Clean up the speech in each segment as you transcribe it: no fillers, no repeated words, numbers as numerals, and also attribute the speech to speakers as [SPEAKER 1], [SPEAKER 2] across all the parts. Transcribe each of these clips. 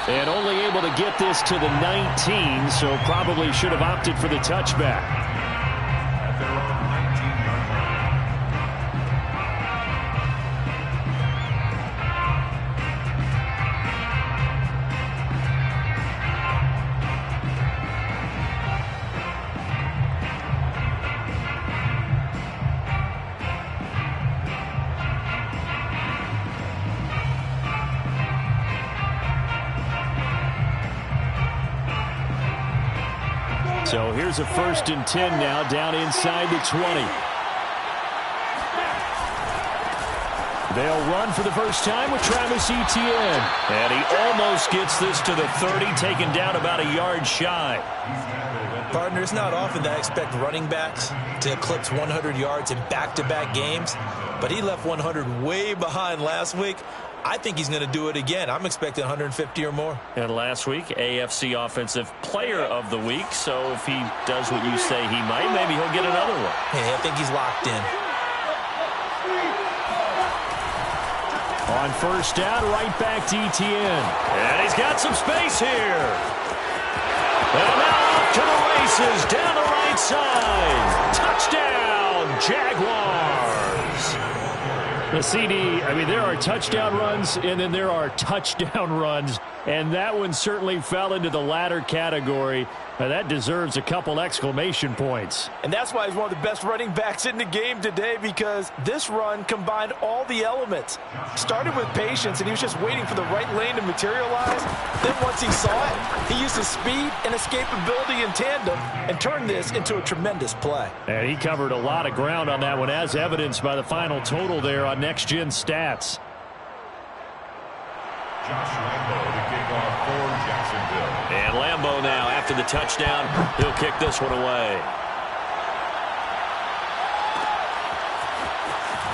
[SPEAKER 1] And only able to get this to the 19, so probably should have opted for the touchback. So here's a 1st and 10 now, down inside the 20. They'll run for the first time with Travis Etienne. And he almost gets this to the 30, taken down about a yard shy.
[SPEAKER 2] Partner, it's not often that I expect running backs to eclipse 100 yards in back-to-back games, but he left 100 way behind last week. I think he's going to do it again. I'm expecting 150 or more.
[SPEAKER 1] And last week, AFC Offensive Player of the Week. So if he does what you say he might, maybe he'll get another one.
[SPEAKER 2] Hey, I think he's locked in.
[SPEAKER 1] On 1st down, right back to Etienne. And he's got some space here. And now off to the races, down the right side. Touchdown, Jaguars. The CD, I mean, there are touchdown runs, and then there are touchdown runs. And that one certainly fell into the latter category. Now, that deserves a couple exclamation points.
[SPEAKER 2] And that's why he's one of the best running backs in the game today, because this run combined all the elements. Started with patience, and he was just waiting for the right lane to materialize. Then once he saw it, he used his speed and escapability in tandem and turned this into a tremendous play.
[SPEAKER 1] And he covered a lot of ground on that one, as evidenced by the final total there on Next Gen Stats.
[SPEAKER 3] Josh Lambo to kick off for Jacksonville.
[SPEAKER 1] And Lambo now, after the touchdown, he'll kick this one away.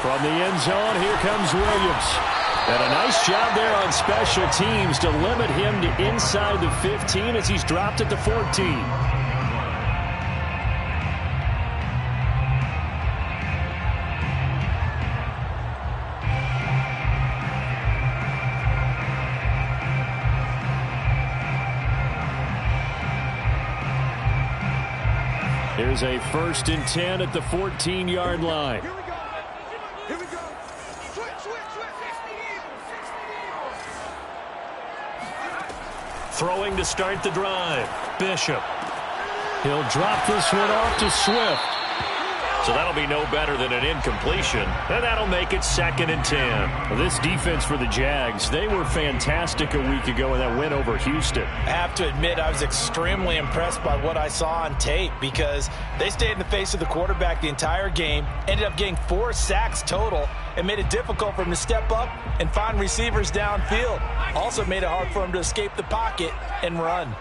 [SPEAKER 1] From the end zone, here comes Williams. And a nice job there on special teams to limit him to inside the 15 as he's dropped at the 14. Here's a 1st and 10 at the 14-yard line.
[SPEAKER 4] Here we go. Here we go. Switch.
[SPEAKER 1] Throwing to start the drive. Bishop. He'll drop this one off to Swift. So that'll be no better than an incompletion. And that'll make it 2nd and 10. This defense for the Jags, they were fantastic a week ago in that win over Houston.
[SPEAKER 2] I have to admit, I was extremely impressed by what I saw on tape, because they stayed in the face of the quarterback the entire game, ended up getting 4 sacks total, and made it difficult for him to step up and find receivers downfield. Also made it hard for him to escape the pocket and run.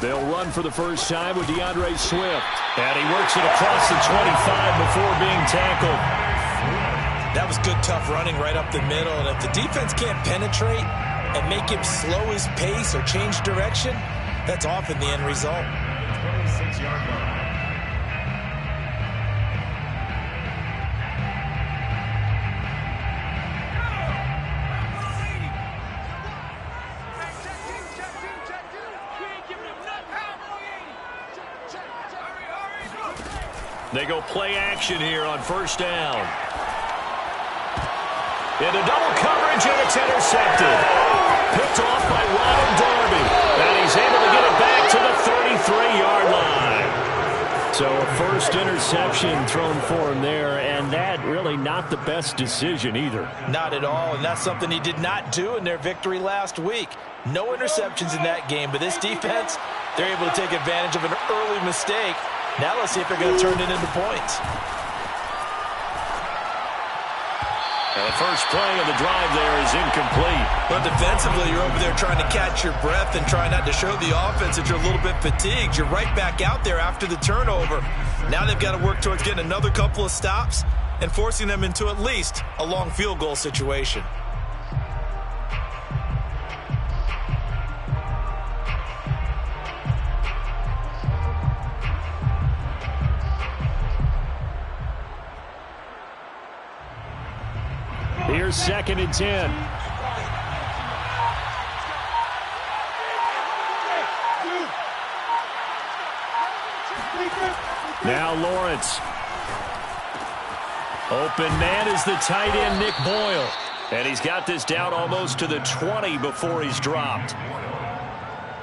[SPEAKER 1] They'll run for the first time with DeAndre Swift. And he works it across the 25 before being tackled.
[SPEAKER 2] That was good, tough running right up the middle. And if the defense can't penetrate and make him slow his pace or change direction, that's often the end result.
[SPEAKER 3] 26-yard line.
[SPEAKER 1] They go play action here on 1st down. Into double coverage, and it's intercepted. Picked off by Ronald Darby. And he's able to get it back to the 33-yard line. So a 1st interception thrown for him there, and that really not the best decision either.
[SPEAKER 2] Not at all, and that's something he did not do in their victory last week. No interceptions in that game, but this defense, they're able to take advantage of an early mistake. Now let's see if they're going to turn it into points.
[SPEAKER 1] And the first play of the drive there is incomplete.
[SPEAKER 2] But defensively, you're over there trying to catch your breath and try not to show the offense that you're a little bit fatigued. You're right back out there after the turnover. Now they've got to work towards getting another couple of stops and forcing them into at least a long field goal situation.
[SPEAKER 1] Here's 2nd and 10. Now Lawrence. Open man is the tight end, Nick Boyle. And he's got this down almost to the 20 before he's dropped.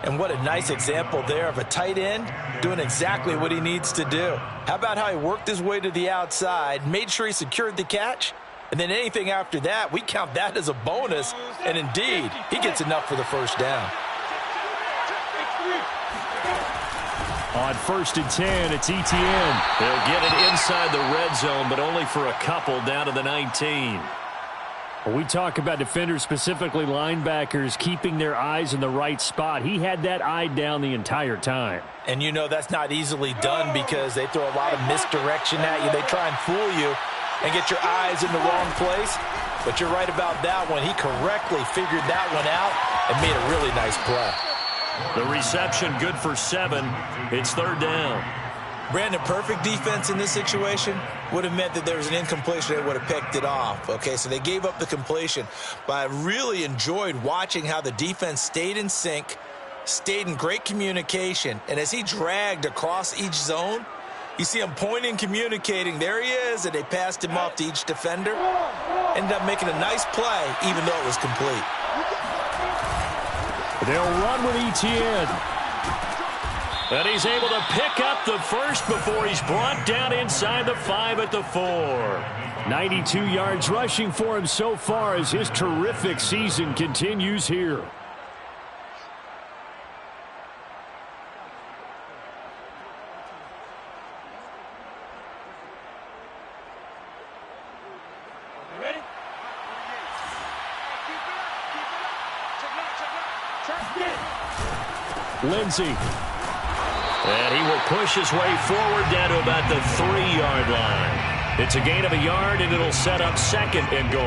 [SPEAKER 2] And what a nice example there of a tight end doing exactly what he needs to do. How about how he worked his way to the outside, made sure he secured the catch, and then anything after that, we count that as a bonus. And indeed, he gets enough for the first down.
[SPEAKER 1] On 1st and 10, it's Etienne. They'll get it inside the red zone, but only for a couple down to the 19.
[SPEAKER 5] We talk about defenders, specifically linebackers, keeping their eyes in the right spot. He had that eye down the entire time.
[SPEAKER 2] And you know that's not easily done because they throw a lot of misdirection at you. They try and fool you and get your eyes in the wrong place. But you're right about that one. He correctly figured that one out and made a really nice play.
[SPEAKER 1] The reception good for 7. It's 3rd down.
[SPEAKER 2] Brandon, perfect defense in this situation would have meant that there was an incompletion. They would have picked it off. Okay, so they gave up the completion. But I really enjoyed watching how the defense stayed in sync, stayed in great communication. And as he dragged across each zone, you see him pointing, communicating. There he is, and they passed him off to each defender. Ended up making a nice play, even though it was complete.
[SPEAKER 1] They'll run with Etienne. And he's able to pick up the first before he's brought down inside the 5 at the 4.
[SPEAKER 5] 92 yards rushing for him so far as his terrific season continues here.
[SPEAKER 4] Ready?
[SPEAKER 5] Lindsey.
[SPEAKER 1] And he will push his way forward down to about the 3-yard line. It's a gain of a yard, and it'll set up 2nd and goal.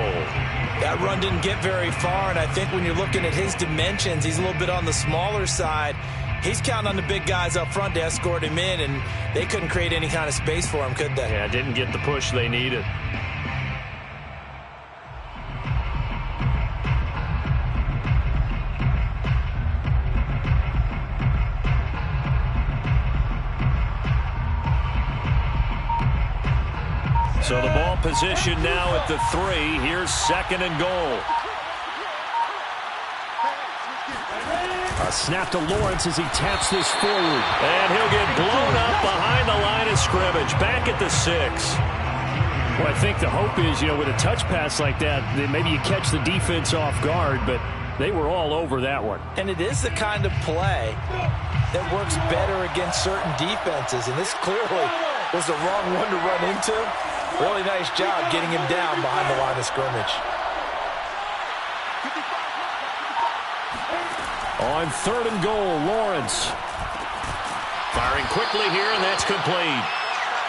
[SPEAKER 2] That run didn't get very far, and I think when you're looking at his dimensions, he's a little bit on the smaller side. He's counting on the big guys up front to escort him in, and they couldn't create any kind of space for him, could they?
[SPEAKER 1] Yeah, didn't get the push they needed. So the ball position now at the 3. Here's 2nd and goal.
[SPEAKER 5] A snap to Lawrence as he taps this forward.
[SPEAKER 1] And he'll get blown up behind the line of scrimmage. Back at the 6.
[SPEAKER 5] Well, I think the hope is, with a touch pass like that, that maybe you catch the defense off guard, but they were all over that one.
[SPEAKER 2] And it is the kind of play that works better against certain defenses, and this clearly was the wrong one to run into. Really nice job getting him down behind the line of scrimmage.
[SPEAKER 5] On 3rd and goal, Lawrence.
[SPEAKER 1] Firing quickly here, and that's complete.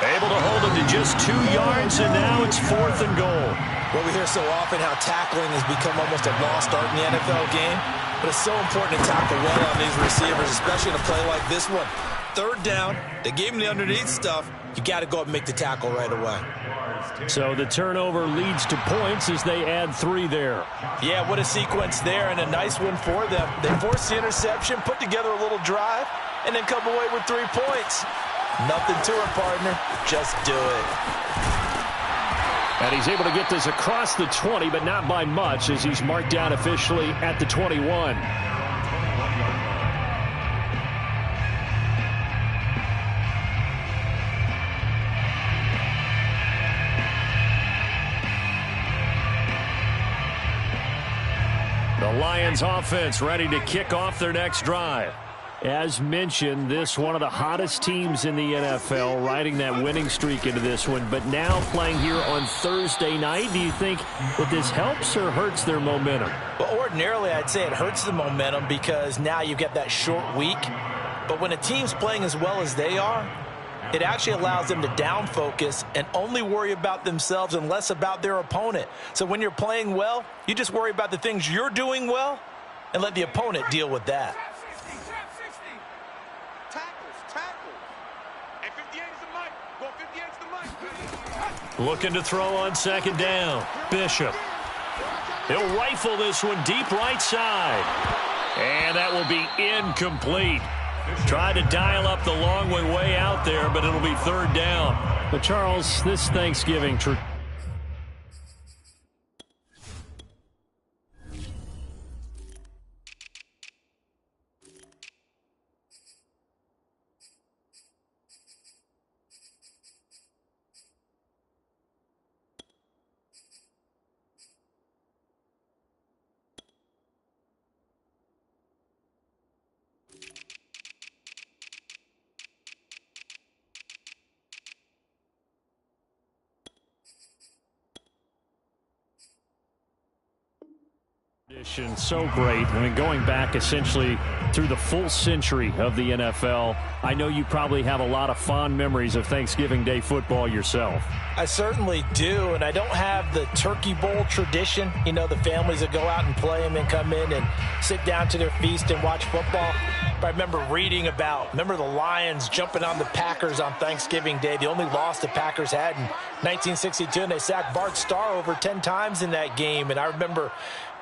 [SPEAKER 1] Able to hold him to just 2 yards, and now it's 4th and goal.
[SPEAKER 2] Well, we hear so often how tackling has become almost a lost art in the NFL game, but it's so important to tackle well on these receivers, especially in a play like this one. 3rd down, they gave him the underneath stuff. You got to go up and make the tackle right away.
[SPEAKER 5] So the turnover leads to points as they add 3 there.
[SPEAKER 2] Yeah, what a sequence there, and a nice one for them. They forced the interception, put together a little drive, and then come away with 3 points. Nothing to it, partner. Just do it.
[SPEAKER 5] And he's able to get this across the 20, but not by much, as he's marked down officially at the 21. The Lions offense ready to kick off their next drive. As mentioned, this one of the hottest teams in the NFL, riding that winning streak into this one, but now playing here on Thursday night. Do you think that this helps or hurts their momentum?
[SPEAKER 2] Well, ordinarily, I'd say it hurts the momentum because now you get that short week. But when a team's playing as well as they are, it actually allows them to down focus and only worry about themselves and less about their opponent. So when you're playing well, you just worry about the things you're doing well and let the opponent deal with that.
[SPEAKER 1] Looking to throw on 2nd down. Bishop. He'll rifle this one deep right side. And that will be incomplete.
[SPEAKER 5] Tried to dial up the long way out there, but it'll be third down. But, Charles, this Thanksgiving so great. I mean, going back essentially through the full century of the NFL, I know you probably have a lot of fond memories of Thanksgiving Day football yourself.
[SPEAKER 2] I certainly do, and I don't have the Turkey Bowl tradition. You know, the families that go out and play them and come in and sit down to their feast and watch football. But I remember reading remember the Lions jumping on the Packers on Thanksgiving Day. The only loss the Packers had in 1962, and they sacked Bart Starr over 10 times in that game. And I remember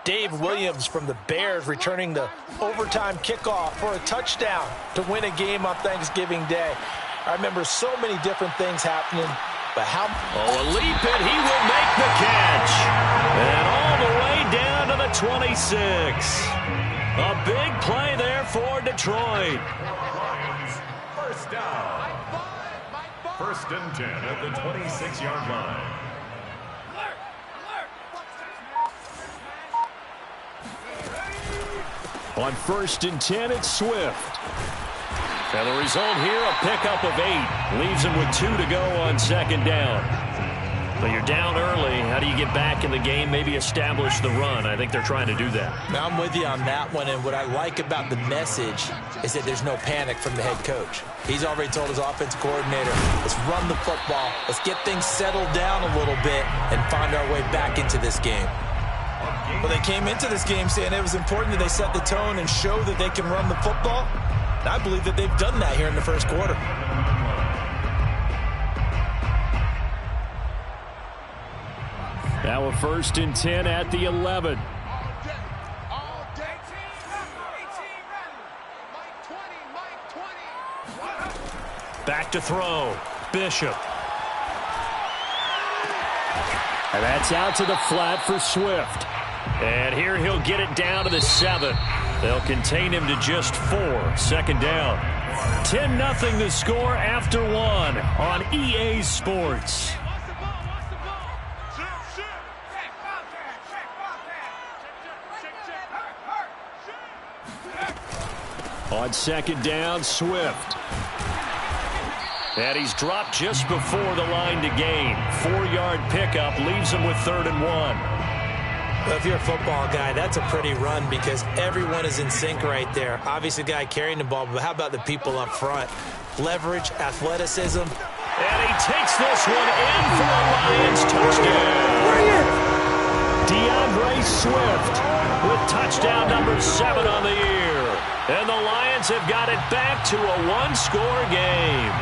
[SPEAKER 2] Dave Williams from the Bears returning the overtime kickoff for a touchdown to win a game on Thanksgiving Day. I remember so many different things happening. But
[SPEAKER 5] a leap it, he will make the catch. And all the way down to the 26. A big play there for Detroit.
[SPEAKER 3] First down. First and 10 at the 26-yard line.
[SPEAKER 5] On first and 10, it's Swift. And the result here, a pickup of 8. Leaves him with 2 to go on second down. But you're down early. How do you get back in the game, maybe establish the run? I think they're trying to do that.
[SPEAKER 2] Now, I'm with you on that one, and what I like about the message is that there's no panic from the head coach. He's already told his offensive coordinator, let's run the football, let's get things settled down a little bit and find our way back into this game. Well, they came into this game saying it was important that they set the tone and show that they can run the football. And I believe that they've done that here in the first quarter.
[SPEAKER 5] Now a first and 10 at the 11. Back to throw. Bishop. And that's out to the flat for Swift. And here he'll get it down to the 7. They'll contain him to just 4. Second down. 10-0 the score after 1 on EA Sports. On second down, Swift. And he's dropped just before the line to gain. 4-yard pickup leaves him with 3rd and 1.
[SPEAKER 2] Well, if you're a football guy, that's a pretty run because everyone is in sync right there. Obviously, the guy carrying the ball, but how about the people up front? Leverage, athleticism.
[SPEAKER 5] And he takes this one in for a Lions touchdown. DeAndre Swift with touchdown number 7 on the year. And the Lions have got it back to a 1-score game.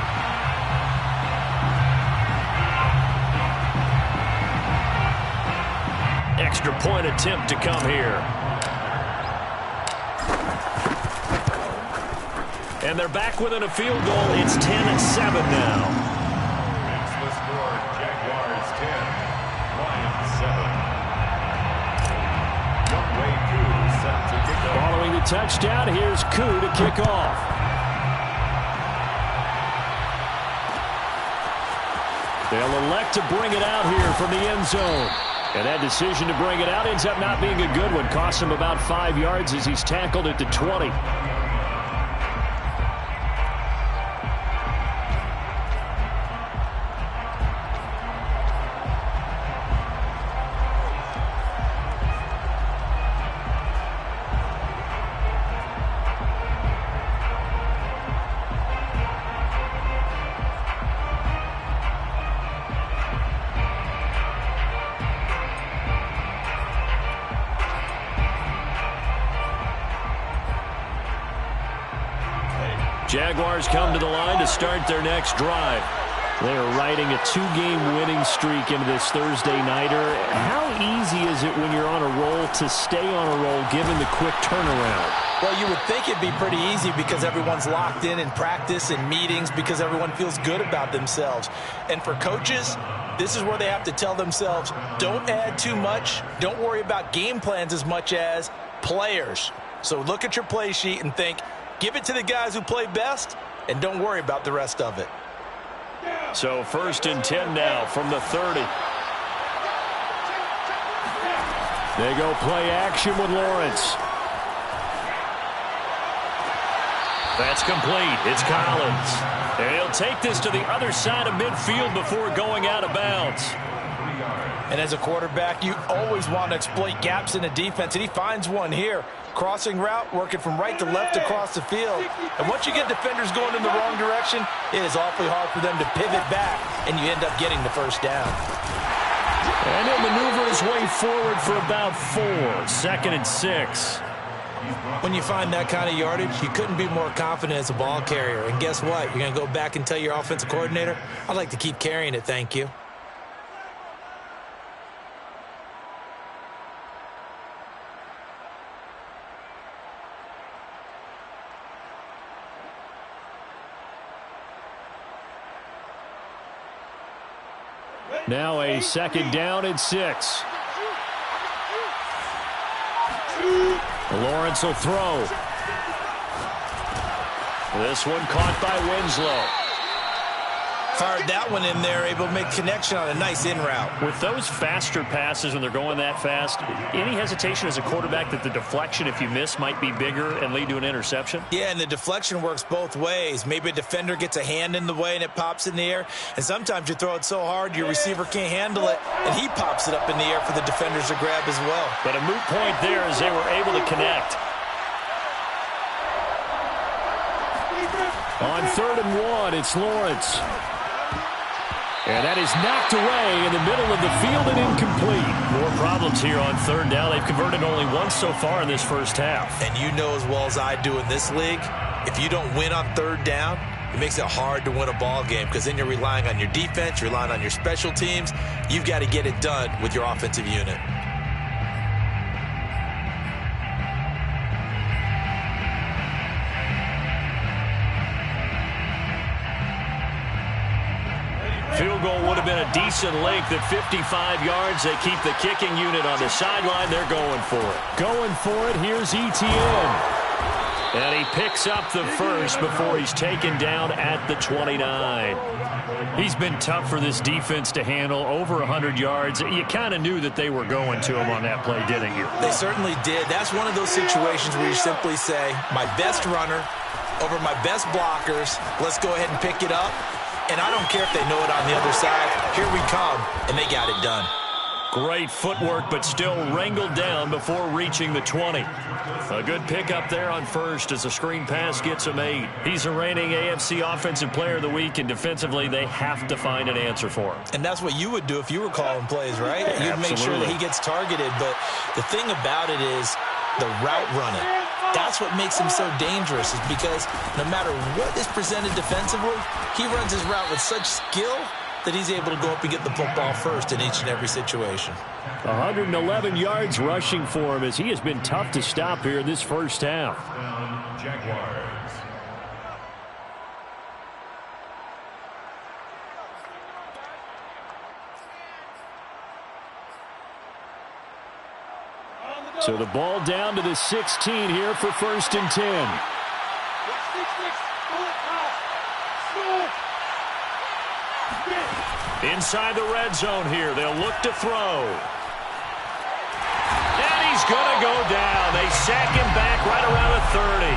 [SPEAKER 5] Extra point attempt to come here. And they're back within a field goal. It's 10-7 now.
[SPEAKER 3] That's the score. Jaguars 10, Lions 7. Youngway Koo set to kick off.
[SPEAKER 5] Following the touchdown, here's Koo to kick off. They'll elect to bring it out here from the end zone. And that decision to bring it out ends up not being a good one. Costs him about 5 yards as he's tackled at the 20. Jaguars come to the line to start their next drive. They are riding a 2-game winning streak into this Thursday nighter. How easy is it when you're on a roll to stay on a roll given the quick turnaround?
[SPEAKER 2] Well, you would think it'd be pretty easy because everyone's locked in practice and meetings because everyone feels good about themselves. And for coaches, this is where they have to tell themselves, don't add too much. Don't worry about game plans as much as players. So look at your play sheet and think, give it to the guys who play best, and don't worry about the rest of it.
[SPEAKER 5] So 1st and 10 now from the 30. They go play action with Lawrence. That's complete. It's Collins. And he'll take this to the other side of midfield before going out of bounds.
[SPEAKER 2] And as a quarterback, you always want to exploit gaps in the defense, and he finds one here. Crossing route, working from right to left across the field. And once you get defenders going in the wrong direction, it is awfully hard for them to pivot back, and you end up getting the first down.
[SPEAKER 5] And he'll maneuver his way forward for about 4. 2nd and 6.
[SPEAKER 2] When you find that kind of yardage, you couldn't be more confident as a ball carrier. And guess what? You're going to go back and tell your offensive coordinator, I'd like to keep carrying it, thank you.
[SPEAKER 5] Now a 2nd down and 6. Lawrence will throw. This one caught by Winslow.
[SPEAKER 2] Fired that one in there, able to make connection on a nice in route.
[SPEAKER 5] With those faster passes when they're going that fast, any hesitation as a quarterback that the deflection, if you miss, might be bigger and lead to an interception?
[SPEAKER 2] Yeah, and the deflection works both ways. Maybe a defender gets a hand in the way and it pops in the air, and sometimes you throw it so hard your receiver can't handle it, and he pops it up in the air for the defenders to grab as well.
[SPEAKER 5] But a moot point there as they were able to connect. On 3rd and 1, it's Lawrence. And that is knocked away in the middle of the field and incomplete. More problems here on 3rd down. They've converted only once so far in this first half.
[SPEAKER 2] And you know as well as I do in this league, if you don't win on 3rd down, it makes it hard to win a ball game because then you're relying on your defense, you're relying on your special teams. You've got to get it done with your offensive unit.
[SPEAKER 5] Field goal would have been a decent length at 55 yards. They keep the kicking unit on the sideline. They're going for it. Going for it. Here's Etienne. And he picks up the first before he's taken down at the 29. He's been tough for this defense to handle. Over 100 yards. You kind of knew that they were going to him on that play, didn't you?
[SPEAKER 2] They certainly did. That's one of those situations where you simply say, my best runner over my best blockers. Let's go ahead and pick it up. And I don't care if they know it on the other side. Here we come, and they got it done.
[SPEAKER 5] Great footwork, but still wrangled down before reaching the 20. A good pickup there on first as a screen pass gets him 8. He's a reigning AFC Offensive Player of the Week, and defensively they have to find an answer for him.
[SPEAKER 2] And that's what you would do if you were calling plays, right? You'd make sure that he gets targeted. But the thing about it is the route running. That's what makes him so dangerous, is because no matter what is presented defensively, he runs his route with such skill that he's able to go up and get the football first in each and every situation.
[SPEAKER 5] 111 yards rushing for him as he has been tough to stop here in this first half.
[SPEAKER 3] Jaguars.
[SPEAKER 5] So the ball down to the 16 here for 1st and 10. Inside the red zone here. They'll look to throw. And he's going to go down. They sack him back right around the 30.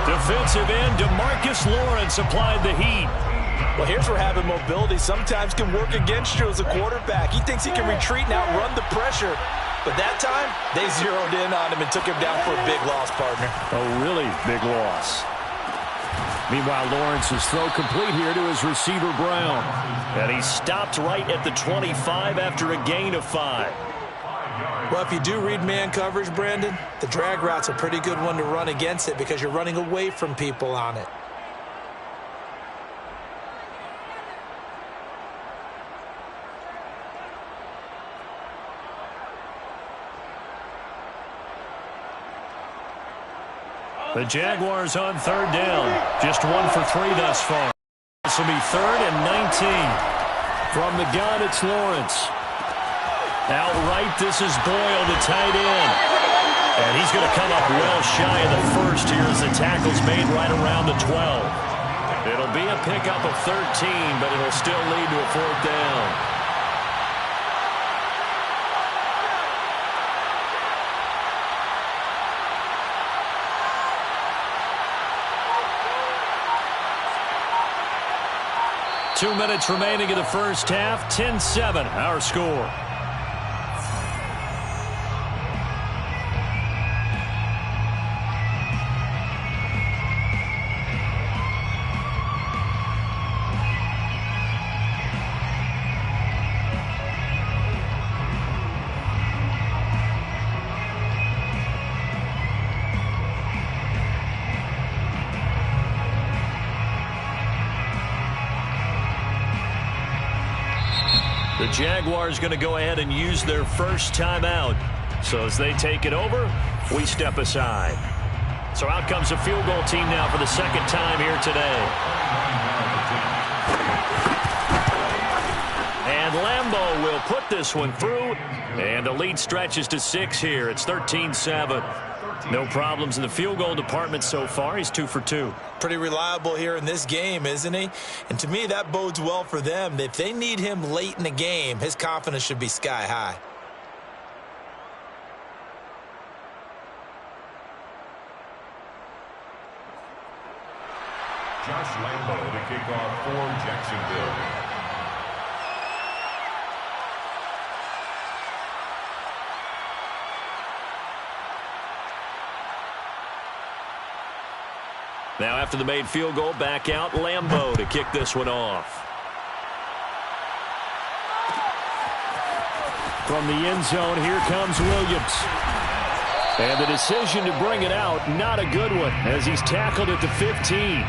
[SPEAKER 5] Defensive end DeMarcus Lawrence applied the heat.
[SPEAKER 2] Well, here's where having mobility sometimes can work against you as a quarterback. He thinks he can retreat and outrun the pressure. But that time, they zeroed in on him and took him down for a big loss, partner.
[SPEAKER 5] A really big loss. Meanwhile, Lawrence's throw complete here to his receiver, Brown. And he stopped right at the 25 after a gain of 5.
[SPEAKER 2] Well, if you do read man coverage, Brandon, the drag route's a pretty good one to run against it because you're running away from people on it.
[SPEAKER 5] The Jaguars on third down. Just 1 for 3 thus far. This will be 3rd and 19. From the gun, it's Lawrence. Outright, this is Boyle, the tight end. And he's going to come up well shy of the first here as the tackle's made right around the 12. It'll be a pickup of 13, but it'll still lead to a 4th down. Two minutes remaining in the first half. 10-7, our score. The Jaguars going to go ahead and use their first timeout. So as they take it over, we step aside. So out comes the field goal team now for the second time here today. And Lambeau will put this one through. And the lead stretches to 6 here. It's 13-7. No problems in the field goal department so far. He's 2 for 2.
[SPEAKER 2] Pretty reliable here in this game, isn't he? And to me, that bodes well for them. If they need him late in the game, his confidence should be sky high.
[SPEAKER 3] Josh Lambeau to kick off for Jacksonville.
[SPEAKER 5] Now after the made field goal, back out Lambeau to kick this one off. From the end zone, here comes Williams. And the decision to bring it out, not a good one, as he's tackled at the 15.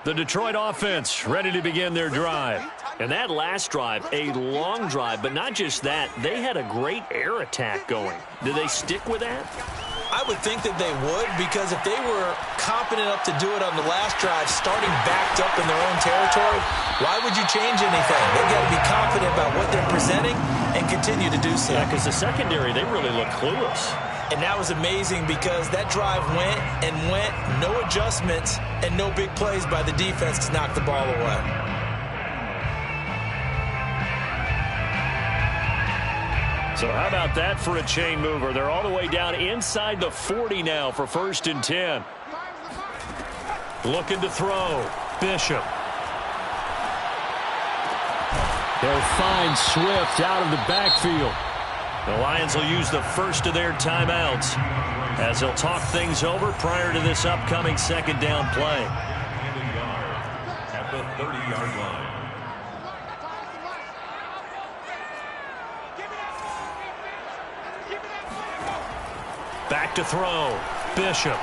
[SPEAKER 5] The Detroit offense ready to begin their drive. And that last drive, a long drive, but not just that. They had a great air attack going. Did they stick with that?
[SPEAKER 2] I would think that they would, because if they were confident enough to do it on the last drive, starting backed up in their own territory, why would you change anything? They've got to be confident about what they're presenting and continue to do so.
[SPEAKER 5] Yeah, because the secondary, they really look clueless.
[SPEAKER 2] And that was amazing because that drive went and went, no adjustments, and no big plays by the defense to knock the ball away.
[SPEAKER 5] So how about that for a chain mover? They're all the way down inside the 40 now for 1st and 10. Looking to throw. Bishop. They'll find Swift out of the backfield. The Lions will use the first of their timeouts as they'll talk things over prior to this upcoming second down play.
[SPEAKER 3] At the 30-yard line.
[SPEAKER 5] Back to throw. Bishop.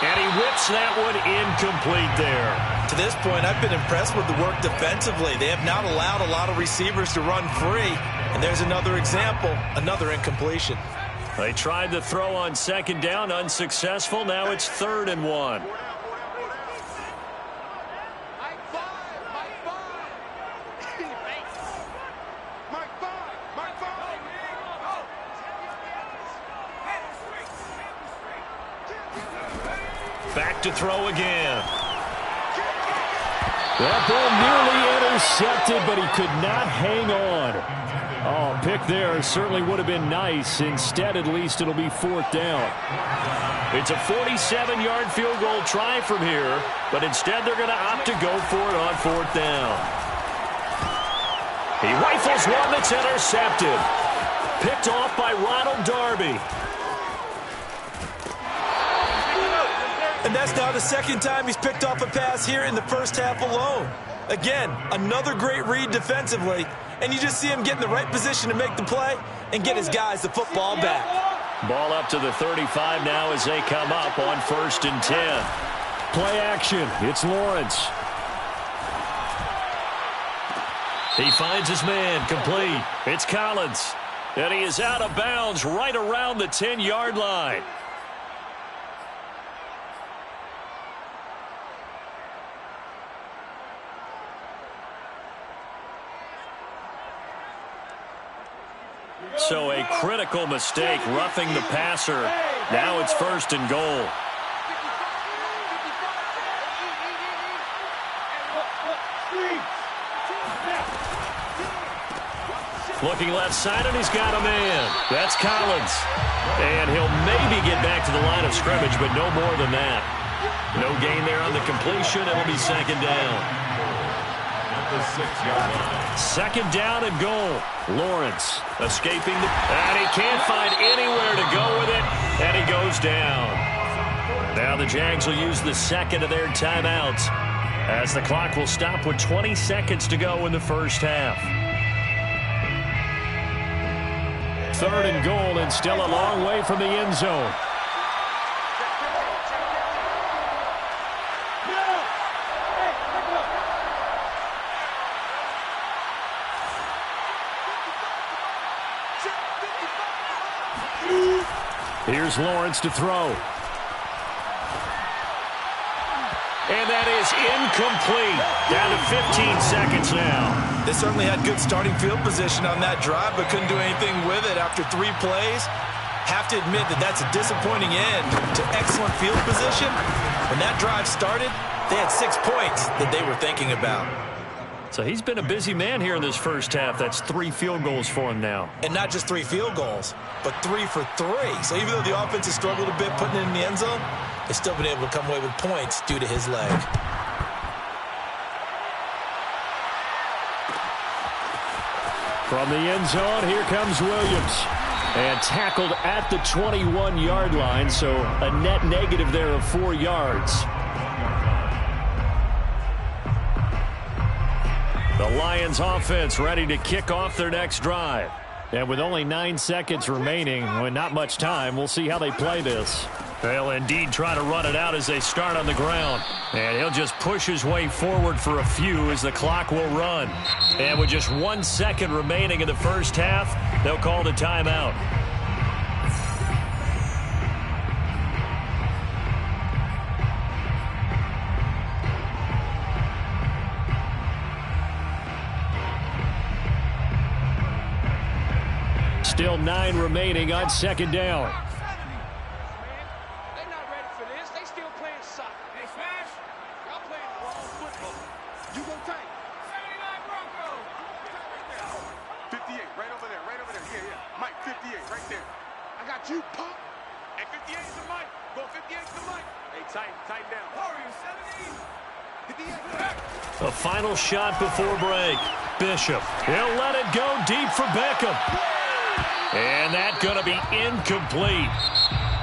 [SPEAKER 5] And he whips that one incomplete there.
[SPEAKER 2] To this point, I've been impressed with the work defensively. They have not allowed a lot of receivers to run free. And there's another example, another incompletion.
[SPEAKER 5] They tried the throw on second down, unsuccessful. Now it's 3rd and 1. Back to throw again. That ball nearly intercepted, but he could not hang on. Oh, pick there certainly would have been nice. Instead, at least it'll be 4th down. It's a 47-yard field goal try from here, but instead they're going to opt to go for it on 4th down. He rifles one that's intercepted. Picked off by Ronald Darby.
[SPEAKER 2] And that's now the second time he's picked off a pass here in the first half alone. Again, another great read defensively, and you just see him get in the right position to make the play and get his guys the football back.
[SPEAKER 5] Ball up to the 35 now as they come up on 1st and 10. Play action. It's Lawrence. He finds his man, complete. It's Collins. And he is out of bounds right around the 10-yard line. So a critical mistake, roughing the passer. Now it's 1st and goal. Looking left side, and he's got a man. That's Collins. And he'll maybe get back to the line of scrimmage, but no more than that. No gain there on the completion. It'll be 2nd down.
[SPEAKER 3] At the 6-yard line.
[SPEAKER 5] 2nd down and goal. Lawrence escaping and he can't find anywhere to go with it, and he goes down. Now the Jags will use the 2nd of their timeouts as the clock will stop with 20 seconds to go in the first half. 3rd and goal, and still a long way from the end zone. Here's Lawrence to throw. And that is incomplete. Down to 15 seconds now.
[SPEAKER 2] They certainly had good starting field position on that drive, but couldn't do anything with it after 3 plays. Have to admit that that's a disappointing end to excellent field position. When that drive started, they had 6 points that they were thinking about.
[SPEAKER 5] So he's been a busy man here in this first half. That's 3 field goals for him now.
[SPEAKER 2] And not just 3 field goals, but 3 for 3. So even though the offense has struggled a bit putting it in the end zone, they've still been able to come away with points due to his leg.
[SPEAKER 5] From the end zone, here comes Williams. And tackled at the 21-yard line, so a net negative there of 4 yards. The Lions offense ready to kick off their next drive. And with only 9 seconds remaining, well, not much time, we'll see how they play this. They'll indeed try to run it out as they start on the ground. And he'll just push his way forward for a few as the clock will run. And with just 1 second remaining in the first half, they'll call the timeout. Still 9 remaining on 2nd down.
[SPEAKER 4] They're not ready for this. They still playing soccer. Hey, Smash, y'all playing the wrong football. You go tank. 79 Broncos. 58, right over there, right over there. Yeah, yeah. Mike, 58, right there. I got you, punk. Hey, 58 is the Mike. Go 58 is the Mike. Hey, tighten down. Warriors, 70. 58.
[SPEAKER 5] A final shot before break. Bishop. He'll let it go deep for Beckham. And that's going to be incomplete.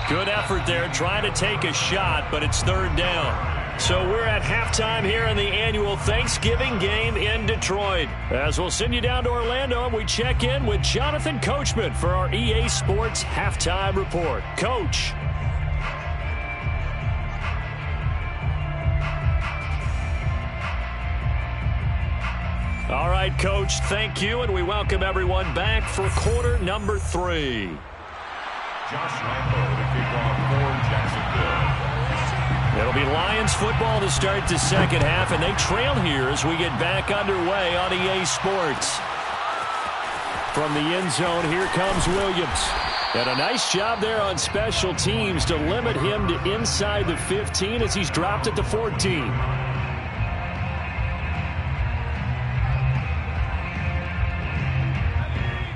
[SPEAKER 5] Good effort there trying to take a shot, but it's 3rd down. So we're at halftime here in the annual Thanksgiving game in Detroit. As we'll send you down to Orlando, and we check in with Jonathan Coachman for our EA Sports Halftime Report. Coach. All right, Coach, thank you, and we welcome everyone back for quarter number 3.
[SPEAKER 3] Josh Lambo to kick off for Jacksonville.
[SPEAKER 5] It'll be Lions football to start the second half, and they trail here as we get back underway on EA Sports. From the end zone, here comes Williams. And a nice job there on special teams to limit him to inside the 15 as he's dropped at the 14.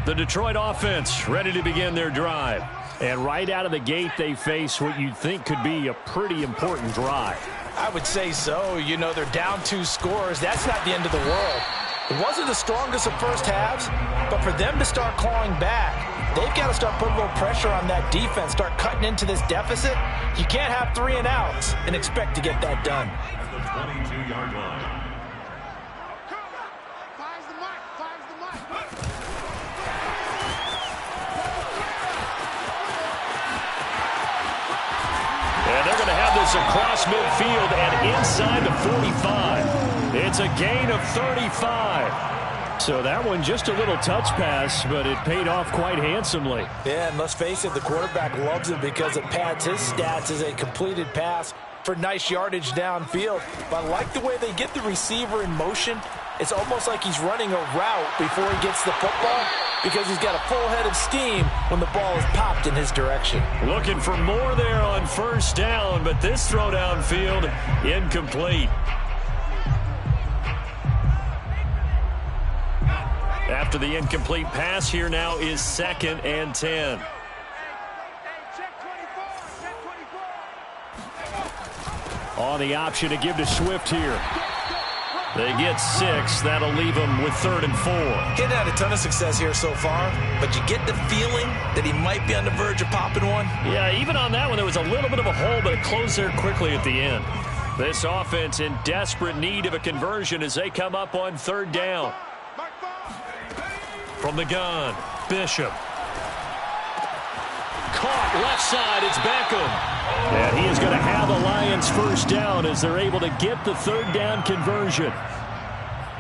[SPEAKER 5] The Detroit offense ready to begin their drive. And right out of the gate, they face what you'd think could be a pretty important drive.
[SPEAKER 2] I would say so. You know, they're down 2 scores. That's not the end of the world. It wasn't the strongest of first halves, but for them to start clawing back, they've got to start putting a little pressure on that defense, start cutting into this deficit. You can't have 3 and outs and expect to get that done.
[SPEAKER 3] At the 22-yard line.
[SPEAKER 5] pass across midfield and inside the 45. It's a gain of 35. So that one just a little touch pass, but it paid off quite handsomely.
[SPEAKER 2] Yeah, and let's face it, the quarterback loves it because it pads his stats as a completed pass for nice yardage downfield. But I like the way they get the receiver in motion. It's almost like he's running a route before he gets the football because he's got a full head of steam when the ball is popped in his direction.
[SPEAKER 5] Looking for more there on first down, but this throw downfield incomplete. After the incomplete pass, here now is 2nd and 10. On the option to give to Swift here. They get 6. That'll leave them with 3rd and 4.
[SPEAKER 2] He hadn't had a ton of success here so far, but you get the feeling that he might be on the verge of popping one.
[SPEAKER 5] Yeah, even on that one, there was a little bit of a hole, but it closed there quickly at the end. This offense in desperate need of a conversion as they come up on 3rd down. From the gun, Bishop. Caught left side, it's Beckham. And he is going to have the Lions first down as they're able to get the 3rd down conversion.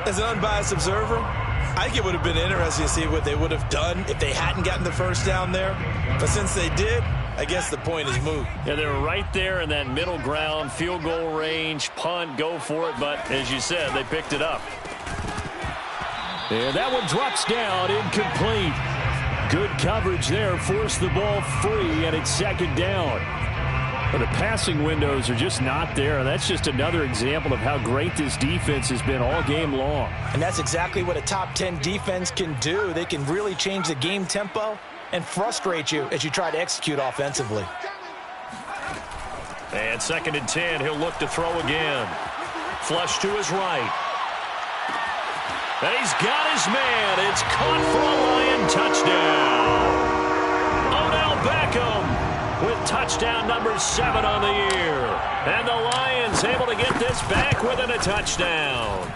[SPEAKER 2] As an unbiased observer, I think it would have been interesting to see what they would have done if they hadn't gotten the first down there. But since they did, I guess the point is moot.
[SPEAKER 5] Yeah, they were right there in that middle ground, field goal range, punt, go for it. But as you said, they picked it up. And that one drops down, incomplete. Good coverage there, forced the ball free, and it's 2nd down. But the passing windows are just not there, and that's just another example of how great this defense has been all game long.
[SPEAKER 2] And that's exactly what a top 10 defense can do. They can really change the game tempo and frustrate you as you try to execute offensively.
[SPEAKER 5] And 2nd and 10, he'll look to throw again. Flush to his right. And he's got his man. It's caught for a Lion touchdown. Odell Beckham with touchdown number 7 on the year. And the Lions able to get this back within a touchdown.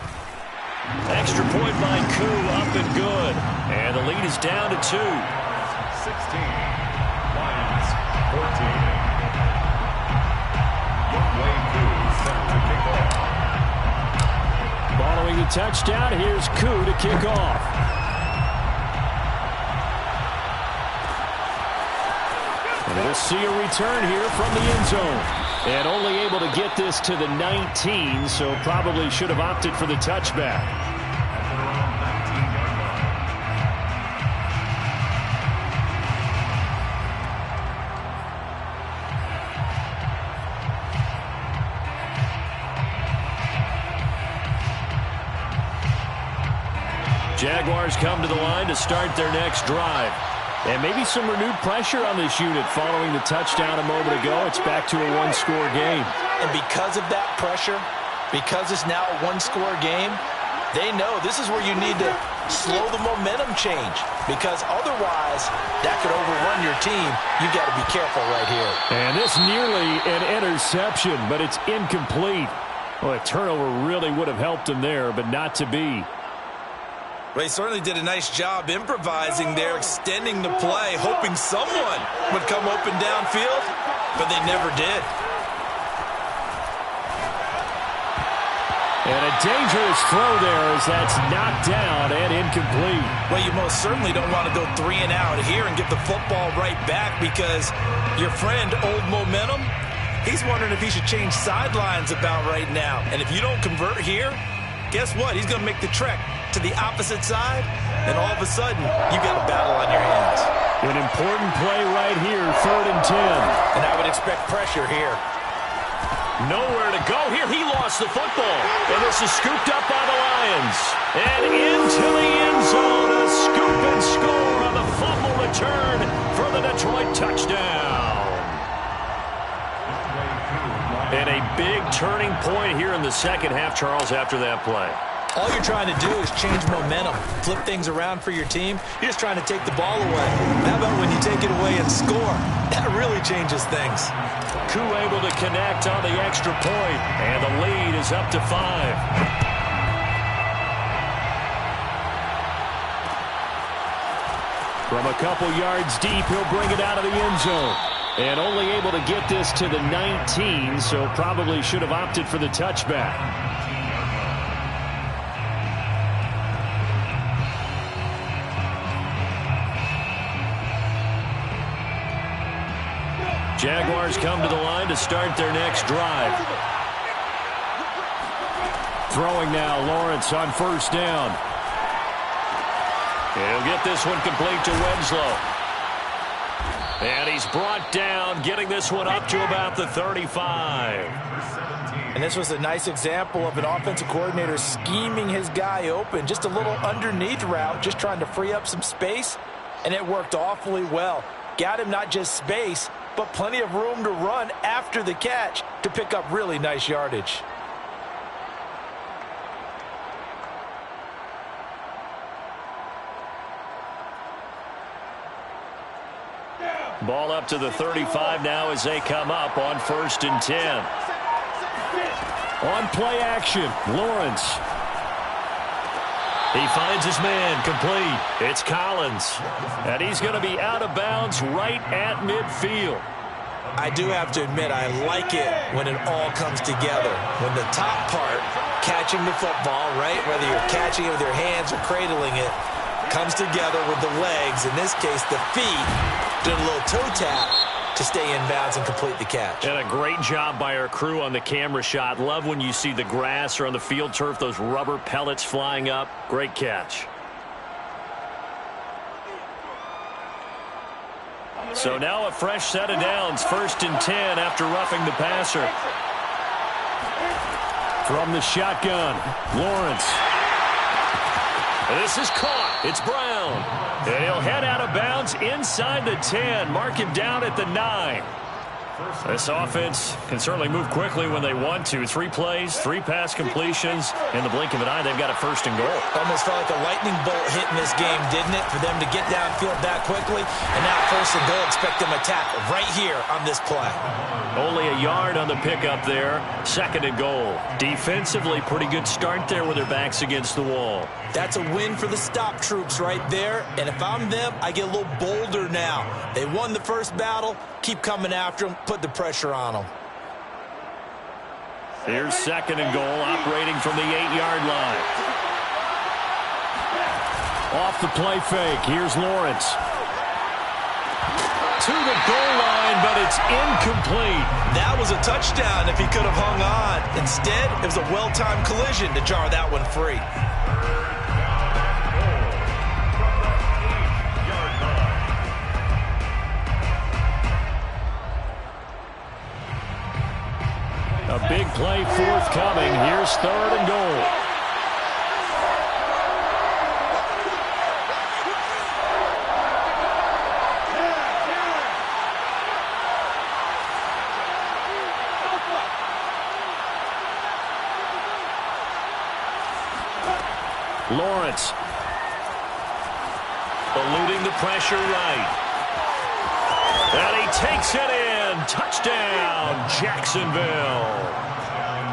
[SPEAKER 5] Extra point by Koo, up and good. And the lead is down to 2.
[SPEAKER 3] 16. Lions, 14. Youngway Koo set to kick off.
[SPEAKER 5] Following the touchdown, here's Koo to kick off. And we'll see a return here from the end zone. And only able to get this to the 19, so probably should have opted for the touchback. Jaguars come to the line to start their next drive. And maybe some renewed pressure on this unit following the touchdown a moment ago. It's back to a one-score game.
[SPEAKER 2] And because of that pressure, because it's now a one-score game, they know this is where you need to slow the momentum change. Because otherwise, that could overrun your team. You've got to be careful right here.
[SPEAKER 5] And this nearly an interception, but it's incomplete. Well, a turnover really would have helped him there, but not to be.
[SPEAKER 2] Well, he certainly did a nice job improvising there, extending the play, hoping someone would come open downfield, but they never did.
[SPEAKER 5] And a dangerous throw there as that's knocked down and incomplete.
[SPEAKER 2] Well, you most certainly don't want to go 3 and out here and get the football right back because your friend, Old Momentum, he's wondering if he should change sidelines about right now. And if you don't convert here, guess what? He's going to make the trek to the opposite side, and all of a sudden, you've got a battle on your hands.
[SPEAKER 5] An important play right here, 3rd and 10.
[SPEAKER 2] And I would expect pressure here.
[SPEAKER 5] Nowhere to go here. He lost the football. And this is scooped up by the Lions. And into the end zone, a scoop and score on the fumble return for the Detroit touchdown. And a big turning point here in the second half, Charles, after that play.
[SPEAKER 2] All you're trying to do is change momentum, flip things around for your team. You're just trying to take the ball away. How about when you take it away and score? That really changes things.
[SPEAKER 5] Koo able to connect on the extra point, and the lead is up to 5. From a couple yards deep, he'll bring it out of the end zone. And only able to get this to the 19, so probably should have opted for the touchback. Jaguars come to the line to start their next drive. Throwing now, Lawrence on first down. He'll get this one complete to Winslow. And he's brought down, getting this one up to about the 35.
[SPEAKER 2] And this was a nice example of an offensive coordinator scheming his guy open. Just a little underneath route, just trying to free up some space. And it worked awfully well. Got him not just space, but plenty of room to run after the catch to pick up really nice yardage.
[SPEAKER 5] Ball up to the 35 now as they come up on first and 10. On play action, Lawrence. He finds his man, complete. It's Collins. And he's going to be out of bounds right at midfield.
[SPEAKER 2] I do have to admit, I like it when it all comes together. When the top part, catching the football, right, whether you're catching it with your hands or cradling it, comes together with the legs, in this case the feet, doing a little toe tap to stay in bounds and complete the catch.
[SPEAKER 5] And a great job by our crew on the camera shot. Love when you see the grass or on the field turf, those rubber pellets flying up. Great catch. So now a fresh set of downs, first and 10 after roughing the passer. From the shotgun, Lawrence. This is caught. It's Brown. And he'll head out of bounds inside the 10. Mark him down at the 9. This offense can certainly move quickly when they want to. 3 plays, 3 pass completions. In the blink of an eye, they've got a first and goal.
[SPEAKER 2] Almost felt like a lightning bolt hit in this game, didn't it? For them to get downfield that quickly. And now first and goal, expect them to tackle right here on this play.
[SPEAKER 5] Only a yard on the pickup there. Second and goal. Defensively, pretty good start there with their backs against the wall.
[SPEAKER 2] That's a win for the stop troops right there. And if I'm them, I get a little bolder now. They won the first battle. Keep coming after them. Put the pressure on them.
[SPEAKER 5] Here's second and goal, operating from the 8-yard line. Off the play fake. Here's Lawrence. To the goal line, but it's incomplete.
[SPEAKER 2] That was a touchdown if he could have hung on. Instead, it was a well-timed collision to jar that one free.
[SPEAKER 5] A big play forthcoming. Here's third and goal. Lawrence. Eluding the pressure right. And he takes it in. Touchdown, Jacksonville.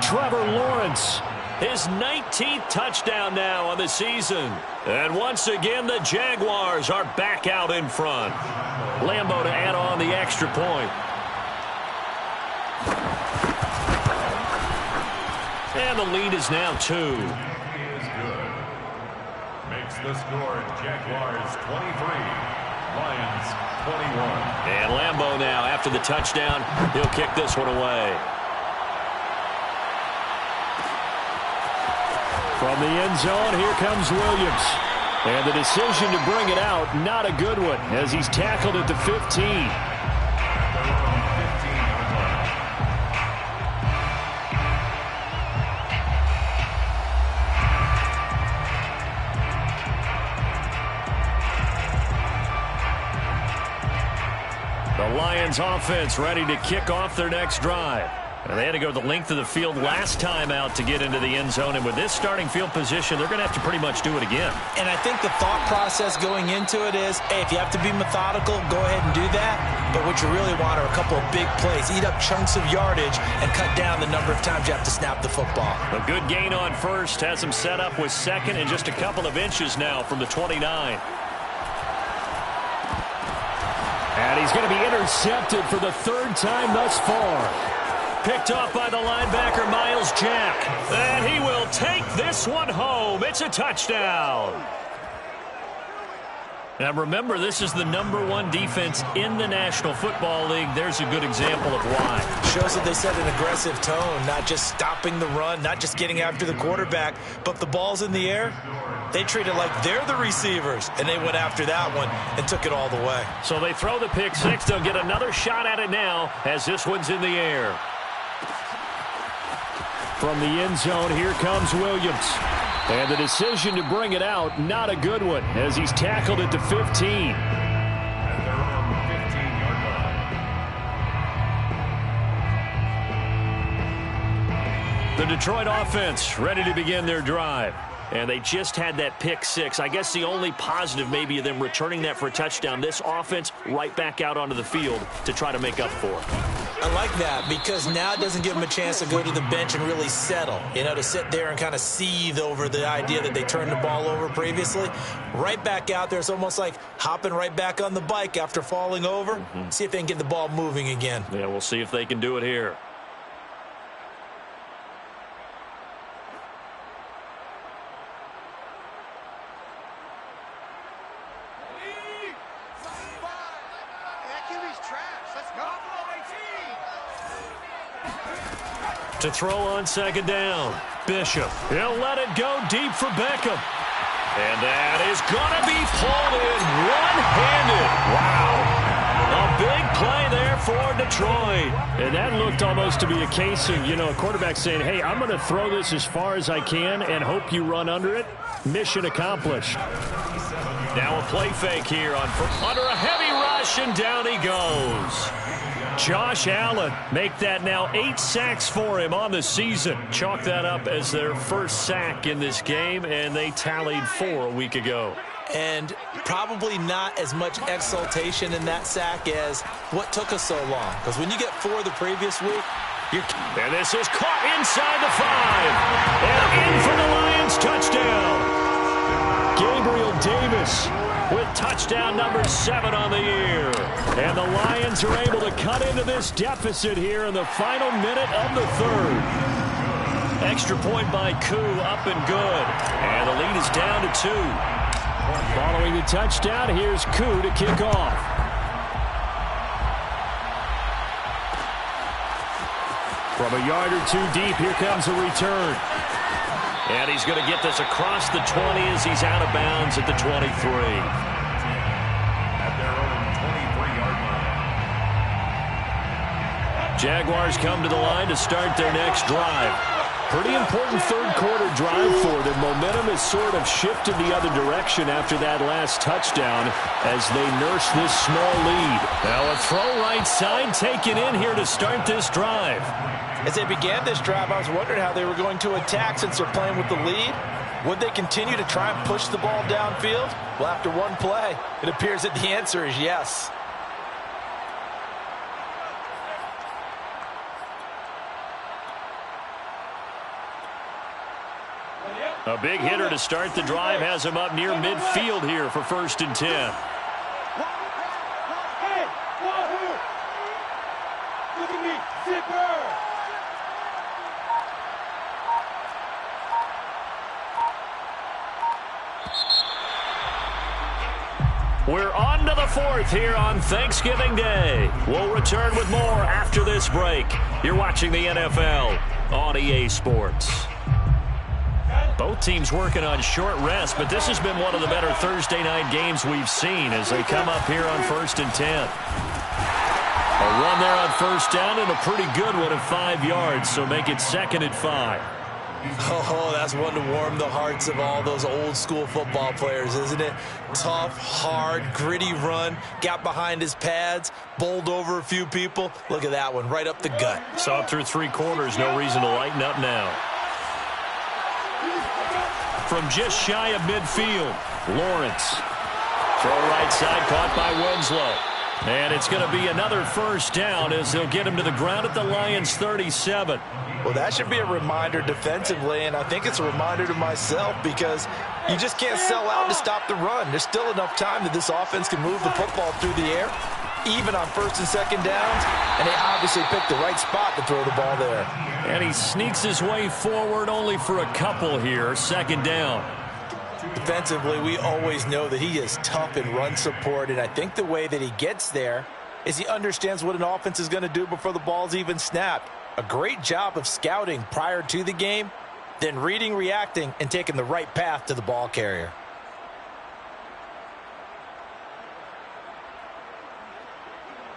[SPEAKER 5] Trevor Lawrence, his 19th touchdown now on the season. And once again, the Jaguars are back out in front. Lambeau to add on the extra point. And the lead is now 2.
[SPEAKER 3] Is good. Makes the score Jaguars 23, Lions 21.
[SPEAKER 5] And Lambeau now, after the touchdown, he'll kick this one away. From the end zone, here comes Williams. And the decision to bring it out, not a good one, as he's tackled at the 15. The Lions offense ready to kick off their next drive. And they had to go the length of the field last time out to get into the end zone. And with this starting field position, they're going to have to pretty much do it again.
[SPEAKER 2] And I think the thought process going into it is, hey, if you have to be methodical, go ahead and do that. But what you really want are a couple of big plays. Eat up chunks of yardage and cut down the number of times you have to snap the football.
[SPEAKER 5] A good gain on first. Has him set up with second and just a couple of inches now from the 29. And he's going to be intercepted for the third time thus far. Picked off by the linebacker, Miles Jack. And he will take this one home. It's a touchdown. Now remember, this is the #1 defense in the National Football League. There's a good example of why.
[SPEAKER 2] Shows that they set an aggressive tone, not just stopping the run, not just getting after the quarterback, but the ball's in the air. They treat it like they're the receivers, and they went after that one and took it all the way.
[SPEAKER 5] So they throw the pick six. They'll get another shot at it now as this one's in the air. From the end zone, here comes Williams. And the decision to bring it out, not a good one, as he's tackled at the 15.
[SPEAKER 3] And they're on the 15-yard line.
[SPEAKER 5] The Detroit offense ready to begin their drive. And they just had that pick six. I guess the only positive maybe of them returning that for a touchdown. This offense right back out onto the field to try to make up for it.
[SPEAKER 2] I like that because now it doesn't give them a chance to go to the bench and really settle, to sit there and kind of seethe over the idea that they turned the ball over previously. Right back out there, it's almost like hopping right back on the bike after falling over. See if they can get the ball moving again.
[SPEAKER 5] Yeah, we'll see if they can do it here. To throw on second down, Bishop. He'll let it go deep for Beckham. And that is going to be pulled in one-handed. Wow. A big play there for Detroit. And that looked almost to be a case of, a quarterback saying, hey, I'm going to throw this as far as I can and hope you run under it. Mission accomplished. Now a play fake here under a heavy rush, and down he goes. Josh Allen, make that now 8 sacks for him on the season. Chalk that up as their first sack in this game, and they tallied 4 a week ago.
[SPEAKER 2] And probably not as much exultation in that sack as what took us so long. Because when you get 4 the previous week,
[SPEAKER 5] and this is caught inside the 5. And in for the Lions touchdown. Gabriel Davis with touchdown number 7 on the year. And the Lions are able to cut into this deficit here in the final minute of the third. Extra point by Koo, up and good. And the lead is down to 2. Following the touchdown, here's Koo to kick off. From a yard or 2 deep, here comes a return. And he's going to get this across the 20 as he's out of bounds at the 23.
[SPEAKER 3] At their own 23-yard line.
[SPEAKER 5] Jaguars come to the line to start their next drive. Pretty important third-quarter drive for them. Momentum has sort of shifted the other direction after that last touchdown as they nurse this small lead. Now a throw right side taken in here to start this drive.
[SPEAKER 2] as they began this drive, I was wondering how they were going to attack since they're playing with the lead. Would they continue to try and push the ball downfield? Well, after one play, it appears that the answer is yes.
[SPEAKER 5] A big hitter to start the drive has him up near midfield here for 1st and 10.
[SPEAKER 4] Woahhhh! Look at me, zipper!
[SPEAKER 5] We're on to the 4th here on Thanksgiving Day. We'll return with more after this break. You're watching the NFL on EA Sports. Both teams working on short rest, but this has been one of the better Thursday night games we've seen as they come up here on 1st and 10. A run there on 1st down and a pretty good one at 5 yards, so make it 2nd and 5.
[SPEAKER 2] Oh, that's one to warm the hearts of all those old-school football players, isn't it? Tough, hard, gritty run, got behind his pads, bowled over a few people. Look at that one, right up the gut.
[SPEAKER 5] Saw it through 3 quarters, no reason to lighten up now. From just shy of midfield, Lawrence. Throw right side, caught by Winslow. And it's going to be another 1st down as they'll get him to the ground at the Lions' 37.
[SPEAKER 2] Well, that should be a reminder defensively, and I think it's a reminder to myself because you just can't sell out to stop the run. There's still enough time that this offense can move the football through the air. even on first and second downs, and they obviously picked the right spot to throw the ball there.
[SPEAKER 5] And he sneaks his way forward only for a couple here. Second down.
[SPEAKER 2] Defensively, we always know that he is tough in run support, and I think the way that he gets there is he understands what an offense is going to do before the ball's even snapped. A great job of scouting prior to the game, then reading, reacting, and taking the right path to the ball carrier.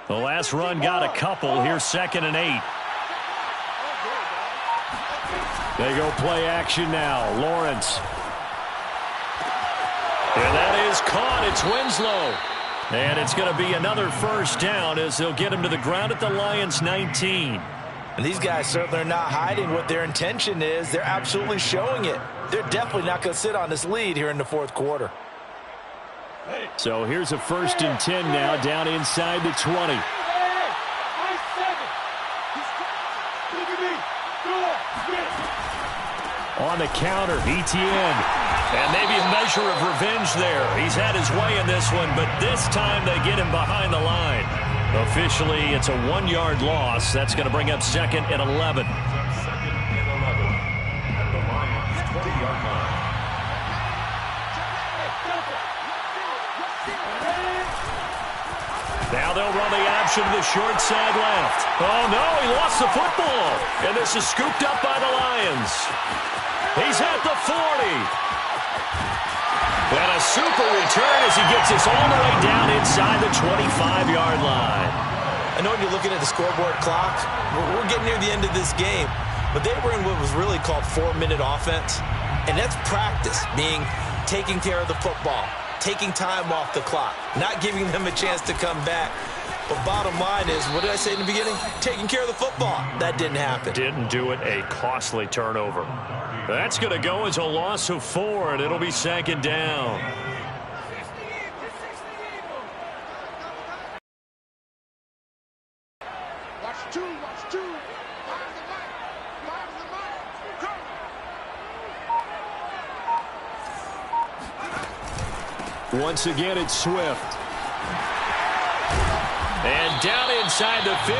[SPEAKER 5] The last run got a couple. Here's 2nd and 8. They go play action now. Lawrence. And that is caught. It's Winslow. And it's going to be another first down as they'll get him to the ground at the Lions' 19.
[SPEAKER 2] And these guys certainly are not hiding what their intention is. They're absolutely showing it. They're definitely not going to sit on this lead here in the fourth quarter.
[SPEAKER 5] So here's a 1st and 10 now down inside the 20. On the counter, Etienne. And maybe a measure of revenge there. He's had his way in this one, but this time they get him behind the line. Officially, it's a 1-yard loss. That's going to bring up 2nd and 11.
[SPEAKER 3] 2nd and 11 at the Lions' 20-yard line.
[SPEAKER 5] Now they'll run the option to the short side left. Oh, no, he lost the football. And this is scooped up by the Lions. He's at the 40. And a super return as he gets this all the way down inside the 25-yard line.
[SPEAKER 2] I know when you're looking at the scoreboard clock, we're getting near the end of this game, but they were in what was really called 4-minute offense, and that's practice, meaning taking care of the football, taking time off the clock, not giving them a chance to come back. But bottom line is, what did I say in the beginning? Taking care of the football. That didn't happen.
[SPEAKER 5] Didn't do it. A costly turnover. That's going to go as a loss of 4, and it'll be 2nd down.
[SPEAKER 4] Watch two.
[SPEAKER 5] Once again, it's Swift. And down inside the 15,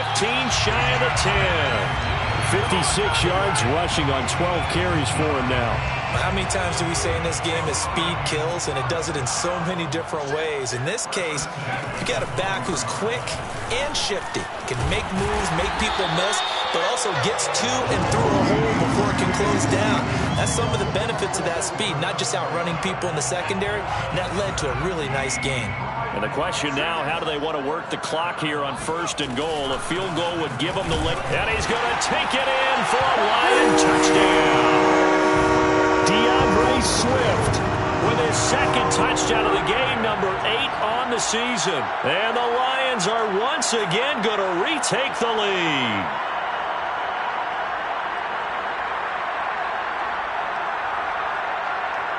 [SPEAKER 5] shy of the 10. 56 yards rushing on 12 carries for him now.
[SPEAKER 2] How many times do we say in this game that speed kills, and it does it in so many different ways? In this case, you got a back who's quick and shifty, can make moves, make people miss, but also gets to and through a hole before it can close down. That's some of the benefits of that speed, not just outrunning people in the secondary, and that led to a really nice game.
[SPEAKER 5] And the question now, how do they want to work the clock here on 1st and goal? A field goal would give them the lead. And he's going to take it in for a Lion touchdown. DeAndre Swift with his 2nd touchdown of the game, number 8 on the season. And the Lions are once again going to retake the lead.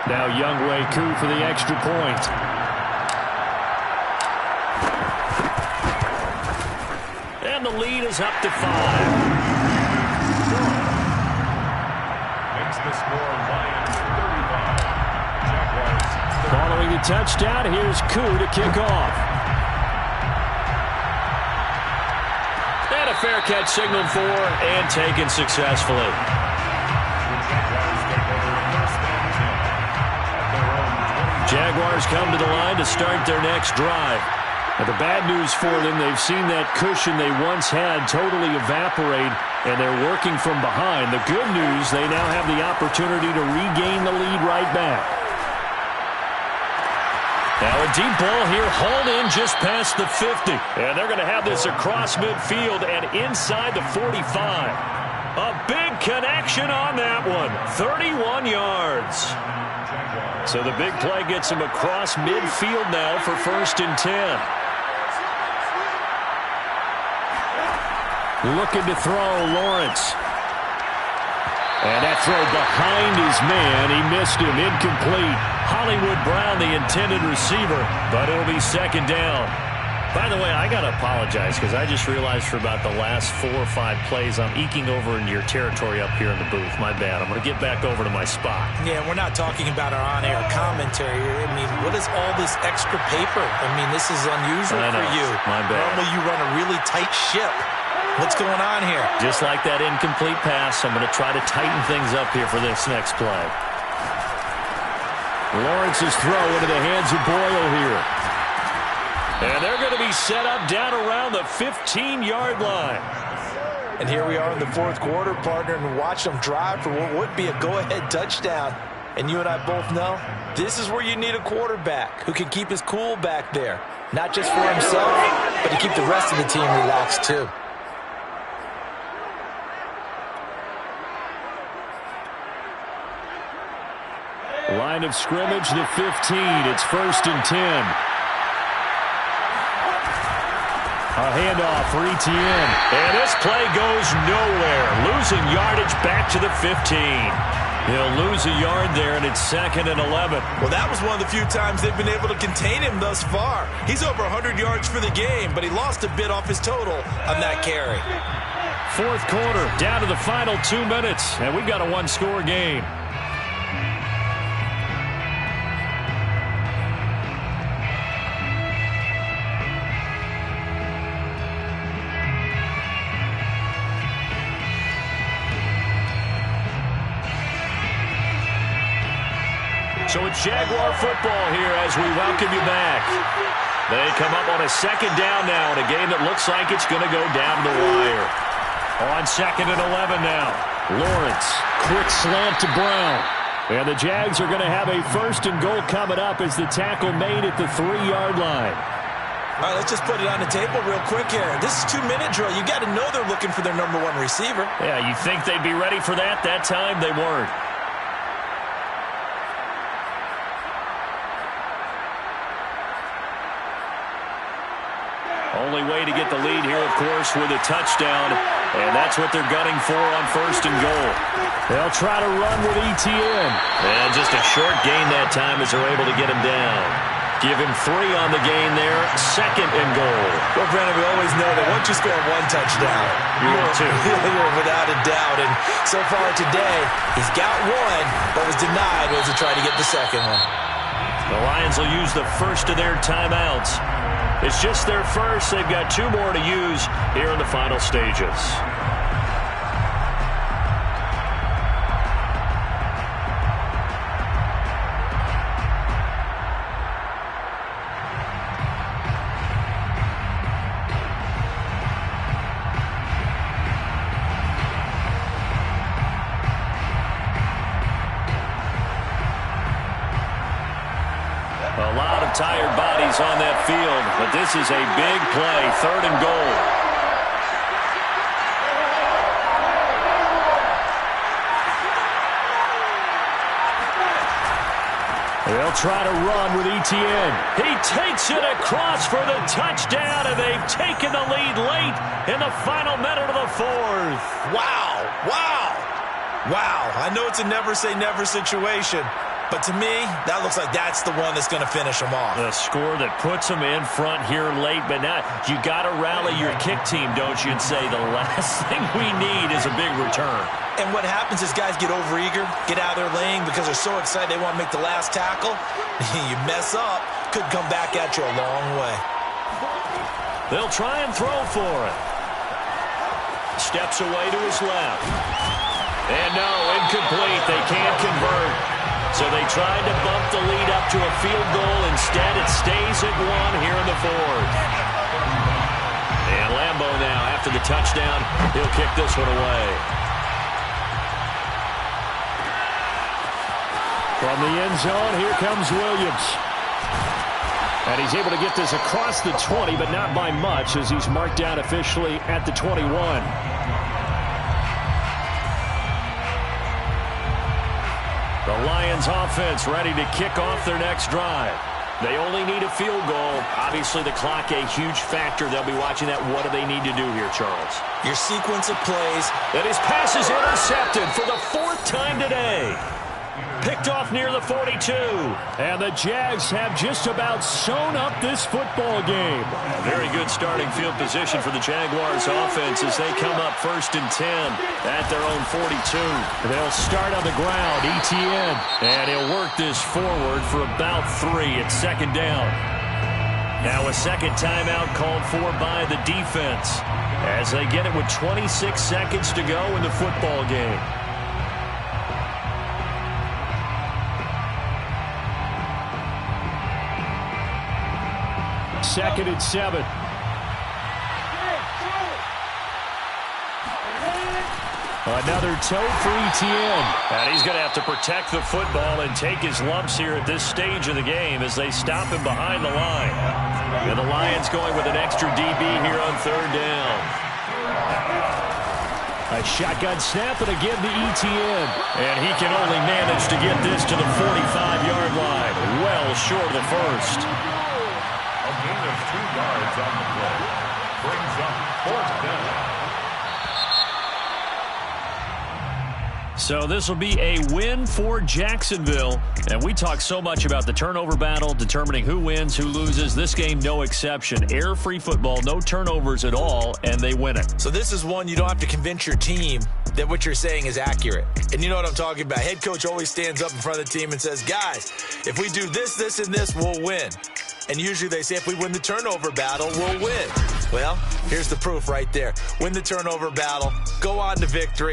[SPEAKER 5] Now Younghoe Koo for the extra point. And the lead is up to 5.
[SPEAKER 3] Makes the score Lions 35. Jaguars 30.
[SPEAKER 5] Following the touchdown, here's Koo to kick off. And a fair catch signaled for and taken successfully. Jaguars come to the line to start their next drive. Now, the bad news for them, they've seen that cushion they once had totally evaporate, and they're working from behind. The good news, they now have the opportunity to regain the lead right back. Now a deep ball here, hauled in just past the 50. And they're going to have this across midfield and inside the 45. A big connection on that one, 31 yards. So the big play gets him across midfield now for 1st and 10. Looking to throw, Lawrence. And that throw behind his man. He missed him, incomplete. Hollywood Brown, the intended receiver, but it'll be 2nd down. By the way, I got to apologize because I just realized for about the last 4 or 5 plays I'm eking over into your territory up here in the booth. My bad. I'm going to get back over to my spot.
[SPEAKER 2] Yeah, we're not talking about our on-air commentary. I mean, what is all this extra paper? I mean, this is unusual for you.
[SPEAKER 5] My bad.
[SPEAKER 2] Normally you run a really tight ship. What's going on here?
[SPEAKER 5] Just like that incomplete pass, I'm going to try to tighten things up here for this next play. Lawrence's throw into the hands of Boyle here. And they're going to be set up down around the 15-yard line.
[SPEAKER 2] And here we are in the fourth quarter, partner, and watch them drive for what would be a go-ahead touchdown. And you and I both know this is where you need a quarterback who can keep his cool back there. Not just for himself, but to keep the rest of the team relaxed too.
[SPEAKER 5] Line of scrimmage, the 15. It's 1st and 10. A handoff for Etienne. And this play goes nowhere. Losing yardage back to the 15. He'll lose a yard there, and it's 2nd and 11.
[SPEAKER 2] Well, that was one of the few times they've been able to contain him thus far. He's over 100 yards for the game, but he lost a bit off his total on that carry.
[SPEAKER 5] Fourth quarter, down to the final 2 minutes, and we've got a one-score game. So it's Jaguar football here as we welcome you back. They come up on a 2nd down now in a game that looks like it's going to go down the wire. On 2nd and 11 now. Lawrence, quick slant to Brown. And the Jags are going to have a 1st and goal coming up as the tackle made at the 3-yard line.
[SPEAKER 2] All right, let's just put it on the table real quick here. This is 2-minute drill. You got to know they're looking for their number 1 receiver.
[SPEAKER 5] Yeah, you think they'd be ready for that? That time they weren't. Only way to get the lead here, of course, with a touchdown. And that's what they're gunning for on 1st and goal. They'll try to run with Etienne. And just a short gain that time as they're able to get him down. Give him 3 on the gain there. 2nd and goal.
[SPEAKER 2] Well, Brandon, we always know that once you score 1 touchdown, you're without a doubt. And so far today, he's got 1, but was denied as he tried to get the 2nd one.
[SPEAKER 5] The Lions will use the first of their timeouts. It's just their first. They've got 2 more to use here in the final stages. A lot of tired bodies on that field, but this is a big play, 3rd and goal. They'll try to run with Etienne. He takes it across for the touchdown, and they've taken the lead late in the final minute of the 4th.
[SPEAKER 2] Wow, wow, wow. I know it's a never-say-never situation, but to me, that looks like that's the one that's going to finish them off.
[SPEAKER 5] The score that puts them in front here late, but now you got to rally your kick team, don't you, and say the last thing we need is a big return.
[SPEAKER 2] And what happens is guys get overeager, get out of their lane because they're so excited they want to make the last tackle. You mess up, could come back at you a long way.
[SPEAKER 5] They'll try and throw for it. Steps away to his left. And no, incomplete. They can't convert. So they tried to bump the lead up to a field goal. Instead, it stays at 1 here in the 4th. And Lambeau now, after the touchdown, he'll kick this one away. From the end zone, here comes Williams. And he's able to get this across the 20, but not by much, as he's marked down officially at the 21. The Lions offense ready to kick off their next drive. They only need a field goal. Obviously, the clock a huge factor. They'll be watching that. What do they need to do here, Charles?
[SPEAKER 2] Your sequence of plays.
[SPEAKER 5] And his pass is intercepted for the 4th time today. Picked off near the 42. And the Jags have just about sewn up this football game. A very good starting field position for the Jaguars offense as they come up 1st and 10 at their own 42. They'll start on the ground, Etienne. And he'll work this forward for about 3 at 2nd down. Now a second timeout called for by the defense as they get it with 26 seconds to go in the football game. Second and 7. Another tote for Etienne. And he's going to have to protect the football and take his lumps here at this stage of the game as they stop him behind the line. And the Lions going with an extra DB here on 3rd down. A shotgun snap and again to Etienne. And he can only manage to get this to the 45-yard line. Well short of the first.
[SPEAKER 3] A gain of 2 yards on the play. Brings up 4th down.
[SPEAKER 5] So this will be a win for Jacksonville. And we talk so much about the turnover battle, determining who wins, who loses. This game, no exception. Air-free football, no turnovers at all, and they win it.
[SPEAKER 2] So this is one you don't have to convince your team that what you're saying is accurate. And you know what I'm talking about. Head coach always stands up in front of the team and says, guys, if we do this, this, and this, we'll win. And usually they say if we win the turnover battle, we'll win. Well, here's the proof right there. Win the turnover battle, go on to victory.